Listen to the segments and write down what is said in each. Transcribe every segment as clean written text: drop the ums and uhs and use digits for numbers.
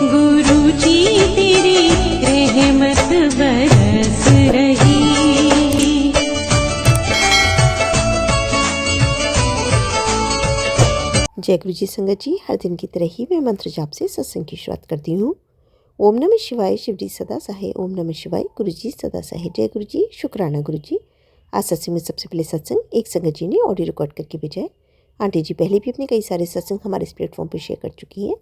गुरु जी तेरी रहमत बरस रही। जय गुरु जी संगत जी, हर दिन की तरह ही मैं मंत्र जाप से सत्संग की शुरुआत करती हूँ। ओम नमः शिवाय, शिव जी सदा सहाय। ओम नमः शिवाय, गुरु जी सदा सहाय। जय गुरु जी, शुक्राना गुरु जी। आज सत्संग में सबसे पहले सत्संग एक संगत जी ने ऑडियो रिकॉर्ड करके भेजा है। आंटी जी पहले भी अपने कई सारे सत्संग हमारे इस प्लेटफॉर्म पर शेयर कर चुकी हैं।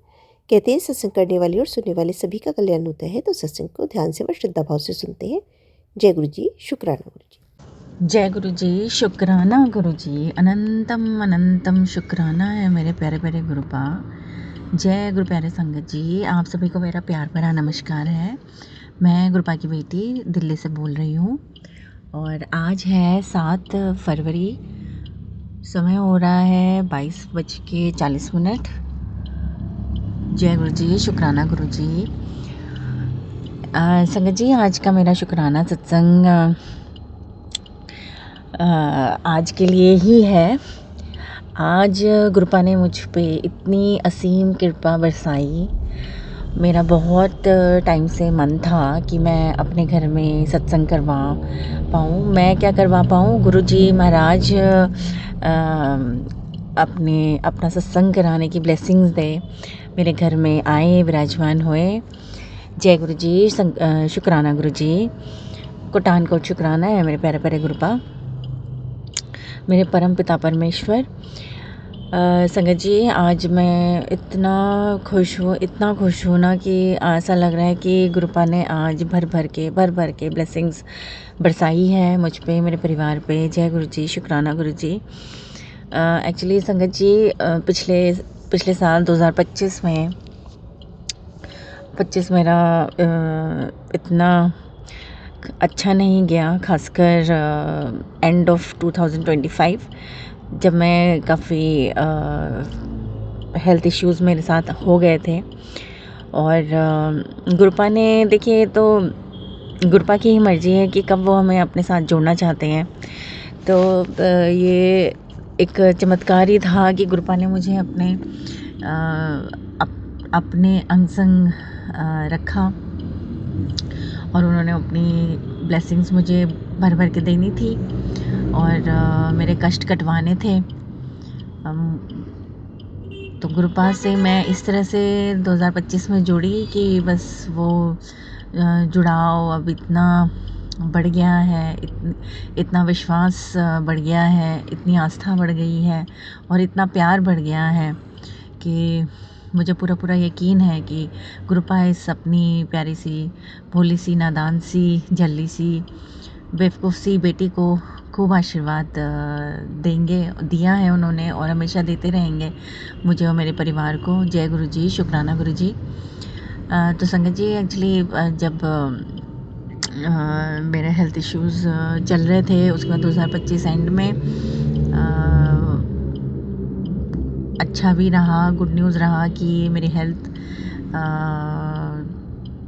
कहते हैं सत्संग करने वाले और सुनने वाले सभी का कल्याण होता है, तो सत्संग को ध्यान से व श्रद्धा भाव से सुनते हैं। जय गुरु जी, शुक्राना गुरु जी। जय गुरु जी, शुक्राना गुरु जी। अनंतम अनंतम शुक्राना है मेरे प्यारे प्यारे गुरुपा। जय गुरु प्यारे संगत जी, आप सभी को मेरा प्यार भरा नमस्कार है। मैं गुरुपा की बेटी दिल्ली से बोल रही हूँ और आज है 7 फरवरी। समय हो रहा है 22:40। जय गुरु जी, शुक्राना गुरु जी। संगत जी, आज का मेरा शुक्राना सत्संग आज के लिए ही है। आज गुरुपा ने मुझ पे इतनी असीम कृपा बरसाई। मेरा बहुत टाइम से मन था कि मैं अपने घर में सत्संग करवा पाऊँ। मैं क्या करवा पाऊँ, गुरुजी महाराज अपना सत्संग कराने की ब्लेसिंग्स दे, मेरे घर में आए, विराजमान हुए। जय गुरु जी, शुक्राना गुरु जी। कोटान कोट शुक्राना है मेरे प्यारे प्यारे गुरुपा, मेरे परम पिता परमेश्वर। संगत जी, आज मैं इतना खुश हूँ ना कि ऐसा लग रहा है कि गुरुपा ने आज भर भर के ब्लेसिंग्स बरसाई है मुझ पे, मेरे परिवार पे। जय गुरु जी, शुक्राना गुरु जी। एक्चुअली संगत जी, पिछले साल 2025 में 25 मेरा इतना अच्छा नहीं गया, खासकर एंड ऑफ 2025 जब मैं काफ़ी हेल्थ इश्यूज़ मेरे साथ हो गए थे। और गुरुपा ने, देखिए तो गुरुपा की ही मर्ज़ी है कि कब वो हमें अपने साथ जोड़ना चाहते हैं। तो ये एक चमत्कार ही था कि गुरुपा ने मुझे अपने अंग संग रखा और उन्होंने अपनी ब्लेसिंग्स मुझे भर भर के देनी थी और मेरे कष्ट कटवाने थे। तो गुरुपा से मैं इस तरह से 2025 में जुड़ी कि बस वो जुड़ाव अब इतना बढ़ गया है, इतना विश्वास बढ़ गया है, इतनी आस्था बढ़ गई है और इतना प्यार बढ़ गया है कि मुझे पूरा यकीन है कि गुरुपा इस अपनी प्यारी सी, भोली सी, नादान सी, झल्ली सी, बेवकूफ़ सी बेटी को खूब आशीर्वाद दिया है उन्होंने और हमेशा देते रहेंगे मुझे और मेरे परिवार को। जय गुरु जी, शुक्राना गुरु जी। तो संगत जी, एक्चुअली जब मेरे हेल्थ इश्यूज़ चल रहे थे, उसके बाद 2025 एंड में अच्छा भी रहा, गुड न्यूज़ रहा कि मेरी हेल्थ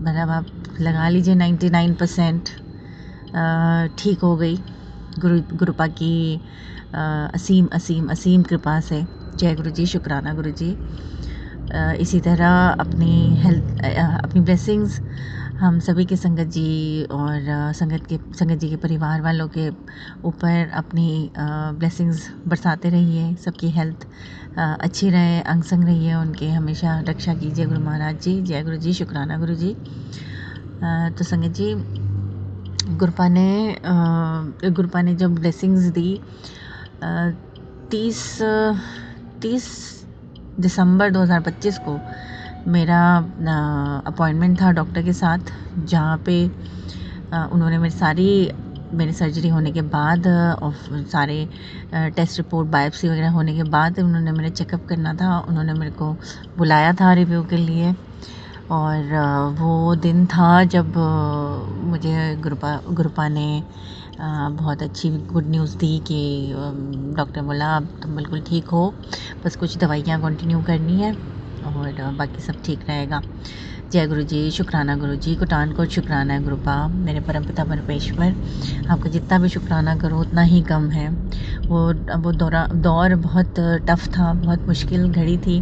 मतलब आप लगा लीजिए 99% ठीक हो गई गुरुपा की असीम कृपा से। जय गुरु जी, शुक्राना गुरु जी। इसी तरह अपनी ब्लेसिंग्स हम सभी के संगत जी और संगत जी के परिवार वालों के ऊपर अपनी ब्लेसिंग्स बरसाते रहिए। सबकी हेल्थ अच्छी रहे, अंग संग रहिए, उनके हमेशा रक्षा कीजिए गुरु महाराज जी। जय गुरु जी, शुक्राना गुरु जी। तो संगत जी, गुरुपा ने जब ब्लेसिंग्स दी 30 दिसंबर 2025 को मेरा अपॉइंटमेंट था डॉक्टर के साथ, जहाँ पे उन्होंने मेरी सर्जरी होने के बाद और सारे टेस्ट रिपोर्ट, बायोप्सी वगैरह होने के बाद उन्होंने मेरा चेकअप करना था। उन्होंने मेरे को बुलाया था रिव्यू के लिए और वो दिन था जब मुझे गुरुपा ने बहुत अच्छी गुड न्यूज़ दी कि डॉक्टर बोला अब तुम बिल्कुल ठीक हो, बस कुछ दवाइयाँ कंटिन्यू करनी है और बाकी सब ठीक रहेगा। जय गुरु जी, शुक्राना गुरु जी। कोटान को शुक्राना है गुरुपा, मेरे परम पिता परमेश्वर। आपका जितना भी शुक्राना करो उतना ही कम है। वो दौर बहुत टफ़ था, बहुत मुश्किल घड़ी थी,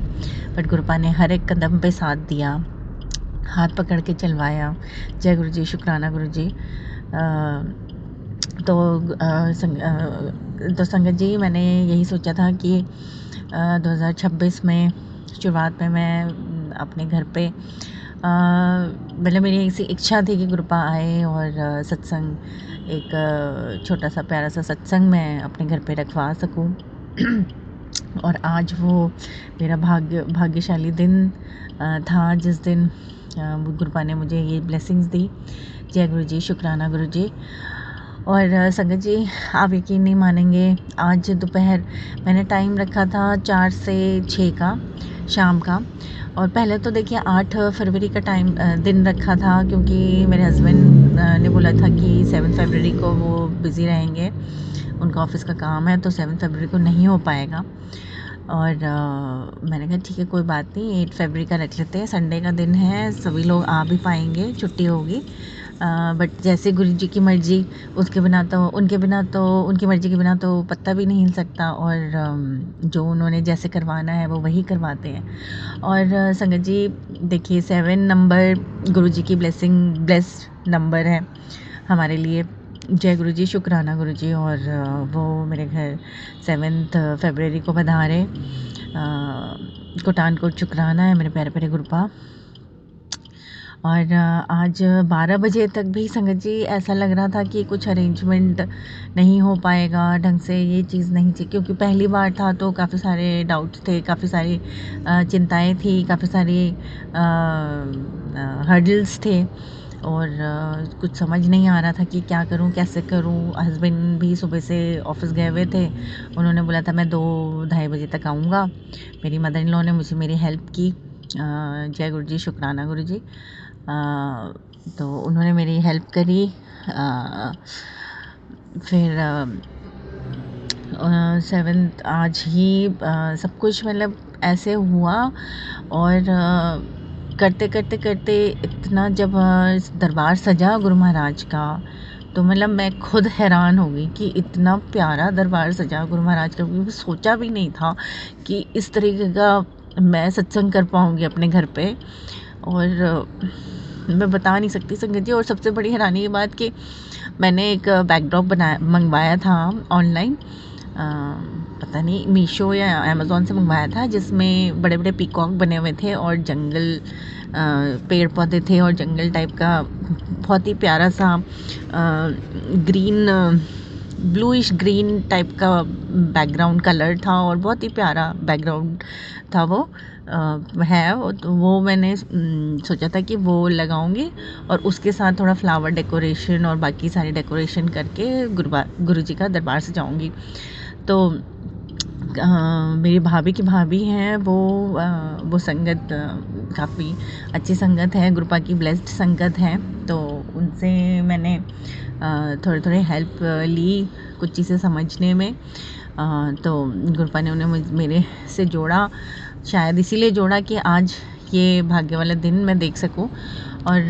बट गुरुपा ने हर एक कदम पे साथ दिया। हाथ पकड़ के चलवाया। जय गुरु जी, शुक्राना गुरु जी। तो संगत जी, मैंने यही सोचा था कि 2026 में शुरुआत में मैं अपने घर पे मतलब मेरी ऐसी इच्छा थी कि गुरुपा आए और सत्संग, एक छोटा सा प्यारा सा सत्संग मैं अपने घर पे रखवा सकूं। और आज वो मेरा भाग्यशाली दिन था जिस दिन गुरुपा ने मुझे ये ब्लेसिंग्स दी। जय गुरु जी, शुक्राना गुरु जी। और संगत जी, आप यकीन नहीं मानेंगे, आज दोपहर मैंने टाइम रखा था 4 से 6 का शाम का। और पहले तो देखिए 8 फरवरी का दिन रखा था, क्योंकि मेरे हस्बैंड ने बोला था कि 7 फरवरी को वो बिज़ी रहेंगे, उनका ऑफिस का काम है, तो 7 फरवरी को नहीं हो पाएगा। और मैंने कहा ठीक है, कोई बात नहीं, 8 फरवरी का रख लेते हैं, संडे का दिन है, सभी लोग आ भी पाएंगे, छुट्टी होगी। बट जैसे गुरु जी की मर्ज़ी, उनकी मर्ज़ी के बिना तो पत्ता भी नहीं हिल सकता। और जो उन्होंने जैसे करवाना है वो वही करवाते हैं। और संगत जी देखिए, 7 नंबर गुरु जी की ब्लेस्ड नंबर है हमारे लिए। जय गुरु जी, शुक्राना गुरु जी। और वो मेरे घर 7 फरवरी को पधारे। कोटानकोट शुक्राना है मेरे प्यारे प्यारे गुरुपा। और आज 12 बजे तक भी संगत जी ऐसा लग रहा था कि कुछ अरेंजमेंट नहीं हो पाएगा ढंग से, ये चीज़ नहीं थी, क्योंकि पहली बार था तो काफ़ी सारे डाउट्स थे, काफ़ी सारी चिंताएं थी, काफ़ी सारी हर्डल्स थे। और कुछ समझ नहीं आ रहा था कि क्या करूं, कैसे करूं। हस्बैंड भी सुबह से ऑफिस गए हुए थे, उन्होंने बोला था मैं 2-2:30 बजे तक आऊँगा। मेरी मदर इन लॉ ने मुझे मेरी हेल्प की। जय गुरु जी, शुक्राना गुरु जी। तो उन्होंने मेरी हेल्प करी। फिर 7 आज ही सब कुछ मतलब ऐसे हुआ। और करते करते करते इतना जब दरबार सजा गुरु महाराज का, तो मतलब मैं खुद हैरान हो गई कि इतना प्यारा दरबार सजा गुरु महाराज का, क्योंकि सोचा भी नहीं था कि इस तरीके का मैं सत्संग कर पाऊँगी अपने घर पे। और मैं बता नहीं सकती संगत जी। और सबसे बड़ी हैरानी की बात कि मैंने एक बैकड्रॉप मंगवाया था ऑनलाइन, पता नहीं मीशो या अमेज़ॉन से मंगवाया था, जिसमें बड़े बड़े पीकॉक बने हुए थे और जंगल, पेड़ पौधे थे और जंगल टाइप का बहुत ही प्यारा सा ग्रीन, ब्लूइश ग्रीन टाइप का बैकग्राउंड कलर था, और बहुत ही प्यारा बैकग्राउंड था वो है। तो वो मैंने सोचा था कि वो लगाऊंगी और उसके साथ थोड़ा फ्लावर डेकोरेशन और बाकी सारी डेकोरेशन करके गुरु जी का दरबार सजाऊंगी। तो मेरी भाभी की भाभी हैं वो संगत काफ़ी अच्छी संगत है, गुरुपा की ब्लेस्ड संगत है। तो उनसे मैंने थोड़े थोड़े हेल्प ली कुछ चीज़ें समझने में। तो गुरुपा ने उन्हें मेरे से जोड़ा, शायद इसीलिए जोड़ा कि आज ये भाग्य वाला दिन मैं देख सकूं। और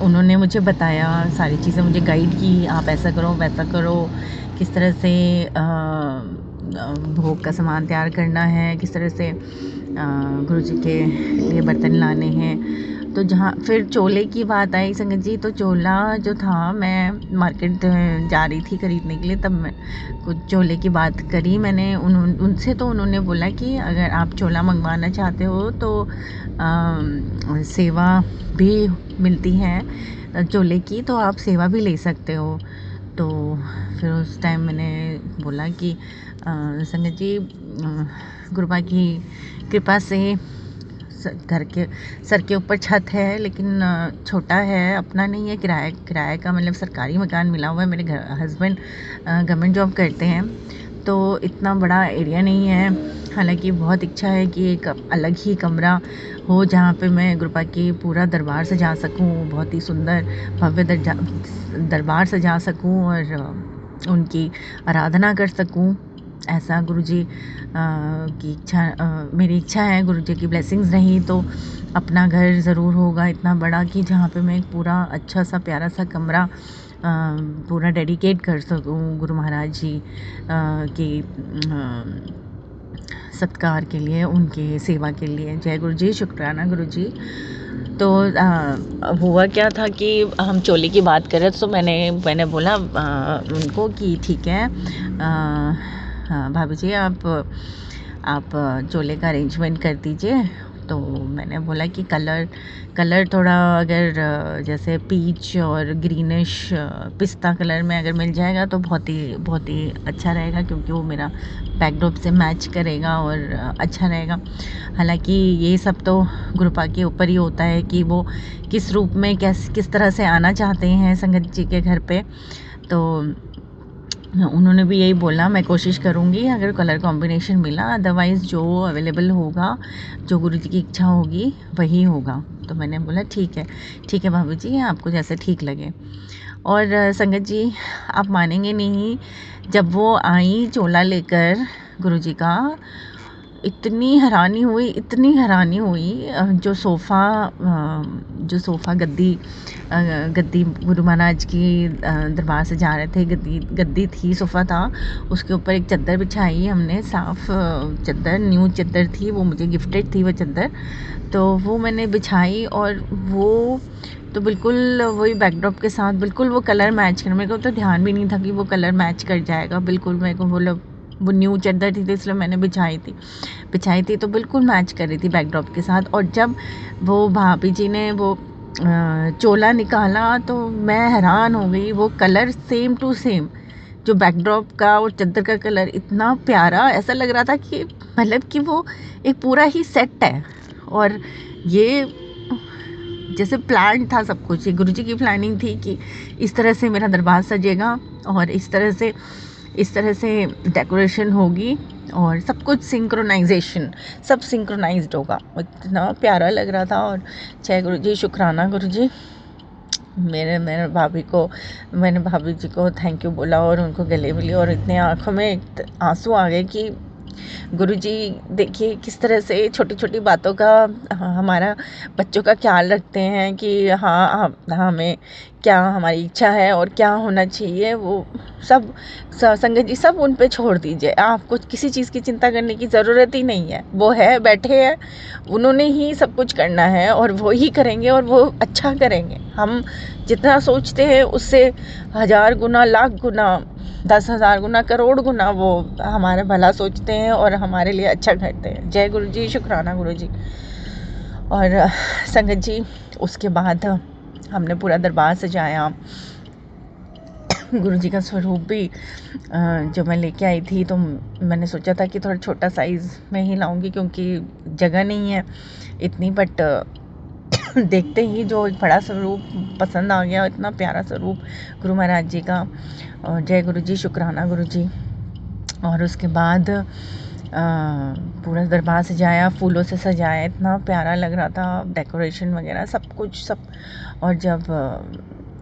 उन्होंने मुझे बताया सारी चीज़ें, मुझे गाइड की, आप ऐसा करो वैसा करो, किस तरह से भोग का सामान तैयार करना है, किस तरह से गुरु जी के लिए बर्तन लाने हैं। तो जहाँ फिर चोले की बात आई संगत जी, तो चोला जो था, मैं मार्केट जा रही थी खरीदने के लिए, तब मैं कुछ चोले की बात करी मैंने उनसे। तो उन्होंने बोला कि अगर आप चोला मंगवाना चाहते हो तो सेवा भी मिलती है चोले की, तो आप सेवा भी ले सकते हो। तो फिर उस टाइम मैंने बोला कि संगत जी, गुरुपा की कृपा से घर के सर के ऊपर छत है, लेकिन छोटा है, अपना नहीं है, किराए का, मतलब सरकारी मकान मिला हुआ है। मेरे हस्बैंड गवर्नमेंट जॉब करते हैं, तो इतना बड़ा एरिया नहीं है। हालांकि बहुत इच्छा है कि एक अलग ही कमरा हो जहाँ पे मैं गुरुपा की पूरा दरबार सजा सकूँ, बहुत ही सुंदर भव्य दरबार सजा सकूँ और उनकी आराधना कर सकूँ। ऐसा गुरुजी की इच्छा, मेरी इच्छा है। गुरुजी की ब्लेसिंग्स रही तो अपना घर ज़रूर होगा इतना बड़ा कि जहाँ पे मैं एक पूरा अच्छा सा प्यारा सा कमरा पूरा डेडिकेट कर सकूँ गुरु महाराज जी की सत्कार के लिए, उनके सेवा के लिए। जय गुरु जी, शुक्राना गुरु जी। तो हुआ क्या था कि हम चोली की बात करें तो मैंने बोला उनको कि ठीक है भाभी जी, आप चोले का अरेंजमेंट कर दीजिए। तो मैंने बोला कि कलर थोड़ा अगर जैसे पीच और ग्रीनिश पिस्ता कलर में अगर मिल जाएगा तो बहुत ही अच्छा रहेगा, क्योंकि वो मेरा बैकड्रॉप से मैच करेगा और अच्छा रहेगा। हालांकि ये सब तो गुरुपा के ऊपर ही होता है कि वो किस रूप में किस तरह से आना चाहते हैं संगत जी के घर पे। तो उन्होंने भी यही बोला, मैं कोशिश करूँगी अगर कलर कॉम्बिनेशन मिला, अदरवाइज़ जो अवेलेबल होगा, जो गुरु जी की इच्छा होगी वही होगा। तो मैंने बोला ठीक है भाभी जी, आपको जैसे ठीक लगे। और संगत जी आप मानेंगे नहीं, जब वो आई चोला लेकर गुरु जी का, इतनी हैरानी हुई। जो सोफ़ा गद्दी गुरु महाराज की दरबार से जा रहे थे, गद्दी थी, सोफ़ा था, उसके ऊपर एक चादर बिछाई हमने, साफ़ चादर, न्यू चादर थी, वो मुझे गिफ्टेड थी वो चादर। तो वो मैंने बिछाई और वो तो बिल्कुल वही बैकड्रॉप के साथ बिल्कुल वो कलर मैच कर, मेरे को तो ध्यान भी नहीं था कि वो कलर मैच कर जाएगा बिल्कुल। मेरे को वो न्यू चादर थी तो इसलिए मैंने बिछाई थी तो बिल्कुल मैच कर रही थी बैकड्रॉप के साथ। और जब वो भाभी जी ने वो चोला निकाला तो मैं हैरान हो गई। वो कलर सेम टू सेम, जो बैकड्रॉप का और चादर का कलर इतना प्यारा, ऐसा लग रहा था कि मतलब कि वो एक पूरा ही सेट है। और ये जैसे प्लान था सब कुछ, ये गुरुजी की प्लानिंग थी कि इस तरह से मेरा दरबार सजेगा और इस तरह से डेकोरेशन होगी और सब कुछ सब सिंक्रोनाइज्ड होगा। इतना प्यारा लग रहा था। और जय गुरु जी, शुक्राना गुरु जी। मैंने भाभी जी को थैंक यू बोला और उनको गले मिली और इतने आँखों में आंसू आ गए कि गुरुजी देखिए किस तरह से छोटी छोटी बातों का हमारा बच्चों का ख्याल रखते हैं कि हाँ हमें क्या हमारी इच्छा है और क्या होना चाहिए, वो सब संगत जी सब उन पे छोड़ दीजिए। आपको किसी चीज़ की चिंता करने की ज़रूरत ही नहीं है। वो है, बैठे हैं, उन्होंने ही सब कुछ करना है और वो ही करेंगे और वो अच्छा करेंगे। हम जितना सोचते हैं उससे 1000 गुना, लाख गुना, 10,000 गुना, करोड़ गुना वो हमारा भला सोचते हैं और हमारे लिए अच्छा करते हैं। जय गुरु जी, शुक्राना गुरु जी। और संगत जी उसके बाद हमने पूरा दरबार सजाया। गुरु जी का स्वरूप भी जो मैं लेके आई थी, तो मैंने सोचा था कि थोड़ा छोटा साइज़ में ही लाऊंगी क्योंकि जगह नहीं है इतनी, बट देखते ही जो एक बड़ा स्वरूप पसंद आ गया, इतना प्यारा स्वरूप गुरु महाराज जी का। और जय गुरु जी, शुक्राना गुरु जी। और उसके बाद पूरा दरबार सजाया, फूलों से सजाया, इतना प्यारा लग रहा था, डेकोरेशन वगैरह सब कुछ। और जब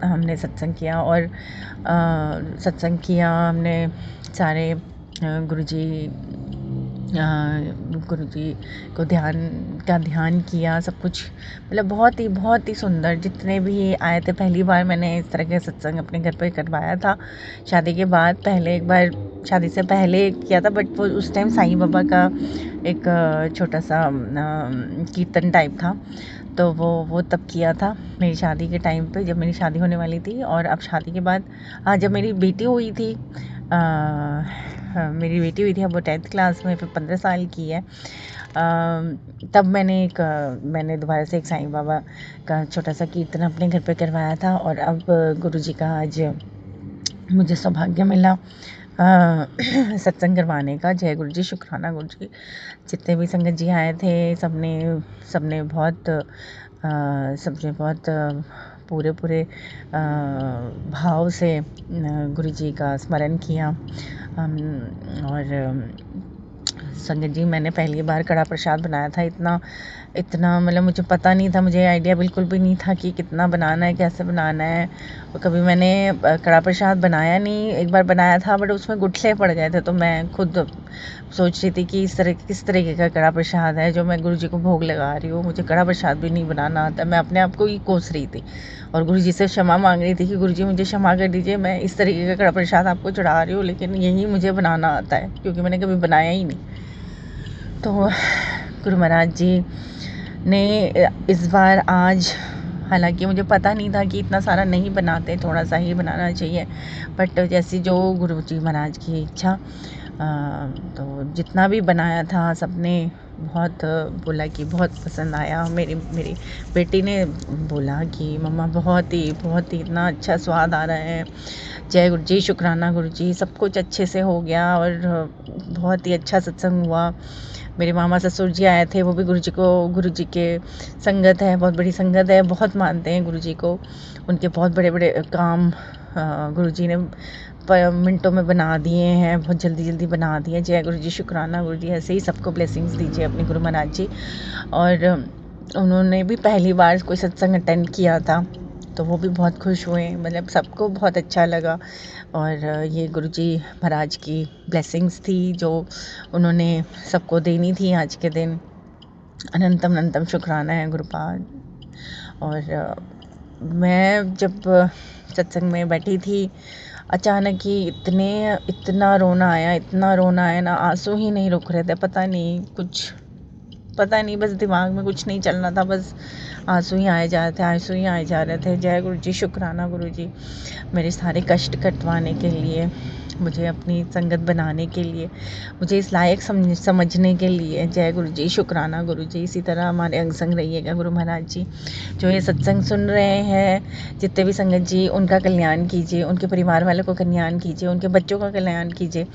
हमने सत्संग किया हमने सारे गुरुजी को ध्यान किया, सब कुछ मतलब बहुत ही सुंदर। जितने भी आए थे, पहली बार मैंने इस तरह के सत्संग अपने घर पे करवाया था शादी के बाद। पहले एक बार शादी से पहले किया था, बट वो उस टाइम साईं बाबा का एक छोटा सा कीर्तन टाइप था, तो वो तब किया था मेरी शादी के टाइम पे, जब मेरी शादी होने वाली थी। और अब शादी के बाद जब मेरी बेटी हुई थी, अब वो 10th क्लास में, फिर 15 साल की है, तब मैंने दोबारा से एक साईं बाबा का छोटा सा कीर्तन अपने घर पे करवाया था। और अब गुरुजी का आज मुझे सौभाग्य मिला सत्संग करवाने का। जय गुरु जी, शुक्राना गुरु जी। जितने भी संगत जी आए थे, सबने बहुत पूरे भाव से गुरु जी का स्मरण किया। और संगत जी, मैंने पहली बार कड़ा प्रसाद बनाया था। इतना मतलब मुझे पता नहीं था, मुझे आइडिया बिल्कुल भी नहीं था कि कितना बनाना है, कैसे बनाना है। और कभी मैंने कड़ा प्रसाद बनाया नहीं, एक बार बनाया था बट उसमें गुठले पड़ गए थे। तो मैं खुद सोच रही थी कि किस तरीके का कड़ा प्रसाद है जो मैं गुरु जी को भोग लगा रही हूँ। मुझे कड़ा प्रसाद भी नहीं बनाना आता, मैं अपने आप को ही कोस रही थी और गुरु जी से क्षमा मांग रही थी कि गुरु जी मुझे क्षमा कर दीजिए, मैं इस तरीके का कड़ा प्रसाद आपको चढ़ा रही हूँ, लेकिन यही मुझे बनाना आता है क्योंकि मैंने कभी बनाया ही नहीं। तो गुरु महाराज जी ने इस बार आज, हालांकि मुझे पता नहीं था कि इतना सारा नहीं बनाते, थोड़ा सा ही बनाना चाहिए, बट जैसी जो गुरु जी महाराज की इच्छा, तो जितना भी बनाया था सबने बहुत बोला कि बहुत पसंद आया। मेरी बेटी ने बोला कि मम्मा बहुत ही इतना अच्छा स्वाद आ रहा है। जय गुरु जी, शुक्राना गुरु जी, सब कुछ अच्छे से हो गया और बहुत ही अच्छा सत्संग हुआ। मेरे मामा ससुर जी आए थे, वो भी गुरु जी के संगत है, बहुत बड़ी संगत है, बहुत मानते हैं गुरु जी को। उनके बहुत बड़े बड़े काम गुरु जी ने मिनटों में बना दिए हैं, बहुत जल्दी बना दिए। जय गुरु जी, शुक्राना गुरु जी। ऐसे ही सबको ब्लेसिंग्स दीजिए अपने गुरु महाराज जी। और उन्होंने भी पहली बार कोई सत्संग अटेंड किया था, तो वो भी बहुत खुश हुए, मतलब सबको बहुत अच्छा लगा। और ये गुरु जी महाराज की ब्लेसिंग्स थी जो उन्होंने सबको देनी थी आज के दिन। अनंतम शुक्राना है गुरुपाद। और मैं जब सत्संग में बैठी थी, अचानक ही इतना रोना आया ना, आंसू ही नहीं रुक रहे थे। पता नहीं, बस दिमाग में कुछ नहीं चल रहा था, बस आंसू ही आए जा रहे थे। जय गुरु जी, शुक्राना गुरु जी, मेरे सारे कष्ट कटवाने के लिए, मुझे अपनी संगत बनाने के लिए, मुझे इस लायक समझने के लिए। जय गुरु जी, शुक्राना गुरु जी। इसी तरह हमारे अंग संग रहिएगा गुरु महाराज जी। जो ये सत्संग सुन रहे हैं, जितने भी संगत जी, उनका कल्याण कीजिए, उनके परिवार वालों को कल्याण कीजिए, उनके बच्चों का कल्याण कीजिए।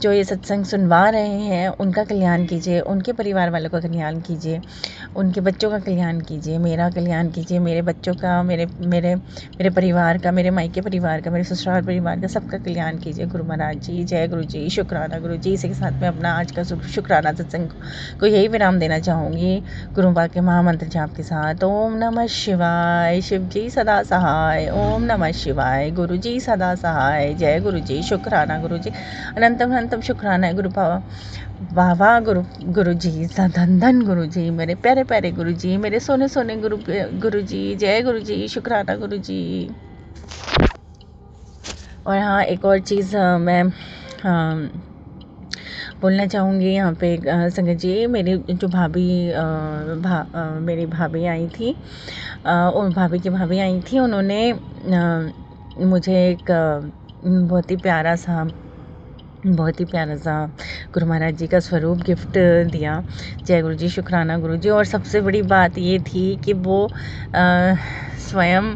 जो ये सत्संग सुनवा रहे हैं, उनका कल्याण कीजिए, उनके परिवार वालों का कल्याण कीजिए, उनके बच्चों का कल्याण कीजिए, मेरा कल्याण कीजिए, मेरे बच्चों का, मेरे परिवार का, मेरे मायके परिवार का, मेरे ससुराल परिवार का, सबका कल्याण कीजिए गुरु महाराज जी। जय गुरु जी, शुक्राना गुरु जी। इसी के साथ में अपना आज का शुक्राना सत्संग को यही विराम देना चाहूँगी गुरु बा के महामंत्र जाप के साथ। ओम नमः शिवाय, शिव जी सदा सहाय। ओम नमः शिवाय, गुरु जी सदा सहाय। जय गुरु जी, शुक्राना गुरु जी। अनंतम शुक्राना है गुरु बाबा गुरु जी, धन गुरु जी, मेरे प्यारे गुरु जी, मेरे सोने गुरु जी। जय गुरु जी, शुक्राना गुरु जी। और हाँ, एक और चीज़ मैं बोलना चाहूँगी यहाँ पे, संगत जी, मेरी जो मेरी भाभी आई थी, उन भाभी की भाभी आई थी, उन्होंने मुझे एक बहुत ही प्यारा सा गुरु महाराज जी का स्वरूप गिफ्ट दिया। जय गुरु जी, शुक्राना गुरु जी। और सबसे बड़ी बात ये थी कि वो स्वयं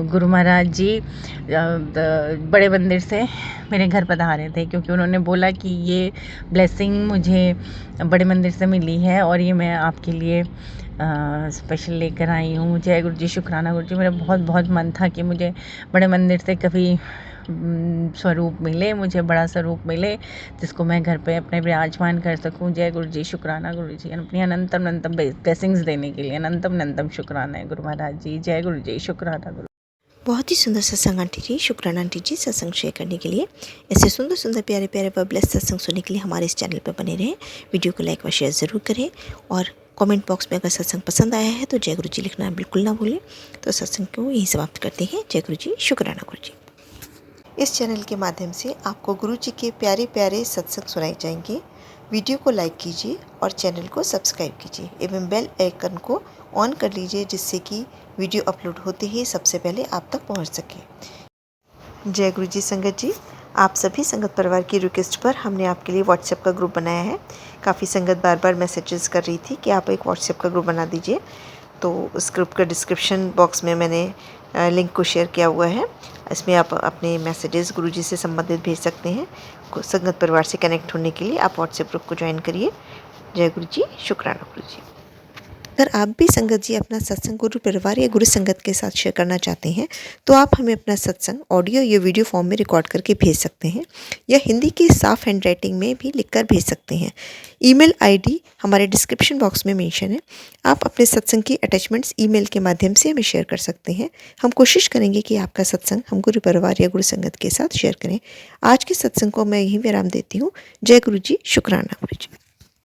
गुरु महाराज जी बड़े मंदिर से मेरे घर पधारे थे, क्योंकि उन्होंने बोला कि ये ब्लेसिंग मुझे बड़े मंदिर से मिली है और ये मैं आपके लिए स्पेशल लेकर आई हूँ। जय गुरु जी, शुक्राना गुरु जी। मेरा बहुत मन था कि मुझे बड़े मंदिर से कभी स्वरूप मिले, मुझे बड़ा स्वरूप मिले, जिसको मैं घर पे अपने विराजमान कर सकूं। जय गुरु जी, शुक्राना गुरु जी। अपनी अनंतम ब्लेसिंग्स देने के लिए अनंतम शुक्राना है गुरु महाराज जी। जय गुरु जी, शुक्राना गुरु। बहुत ही सुंदर सत्संग आंटी जी, शुक्राना आंटी जी सत्संग शेयर करने के लिए। ऐसे सुंदर प्यारे व ब्लेस सत्संग सुनने के लिए हमारे इस चैनल पर बने रहें। वीडियो को लाइक व शेयर ज़रूर करें और कमेंट बॉक्स में अगर सत्संग पसंद आया है तो जय गुरु जी लिखना बिल्कुल ना भूलें। तो सत्संग को यहीं समाप्त करते हैं। जय गुरु जी, शुक्राना गुरु जी। इस चैनल के माध्यम से आपको गुरु जी के प्यारे सत्संग सुनाए जाएंगे। वीडियो को लाइक कीजिए और चैनल को सब्सक्राइब कीजिए एवं बेल आइकन को ऑन कर लीजिए, जिससे कि वीडियो अपलोड होते ही सबसे पहले आप तक पहुंच सके। जय गुरु जी संगत जी, आप सभी संगत परिवार की रिक्वेस्ट पर हमने आपके लिए व्हाट्सएप का ग्रुप बनाया है। काफ़ी संगत बार मैसेजेस कर रही थी कि आप एक व्हाट्सएप का ग्रुप बना दीजिए, तो उस ग्रुप का डिस्क्रिप्शन बॉक्स में मैंने लिंक को शेयर किया हुआ है। इसमें आप अपने मैसेजेस गुरुजी से संबंधित भेज सकते हैं। संगत परिवार से कनेक्ट होने के लिए आप व्हाट्सएप ग्रुप को ज्वाइन करिए। जय गुरु जी, शुक्राना गुरु जी। अगर आप भी संगत जी अपना सत्संग गुरु परिवार या गुरु संगत के साथ शेयर करना चाहते हैं तो आप हमें अपना सत्संग ऑडियो या वीडियो फॉर्म में रिकॉर्ड करके भेज सकते हैं, या हिंदी की साफ हैंड राइटिंग में भी लिखकर भेज सकते हैं। ईमेल आईडी हमारे डिस्क्रिप्शन बॉक्स में मेंशन है। आप अपने सत्संग की अटैचमेंट्स ईमेल के माध्यम से हमें शेयर कर सकते हैं। हम कोशिश करेंगे कि आपका सत्संग हम गुरु परिवार या गुरु संगत के साथ शेयर करें। आज के सत्संग को मैं यहीं विराम देती हूँ। जय गुरु जी, शुक्राना गुरु जी।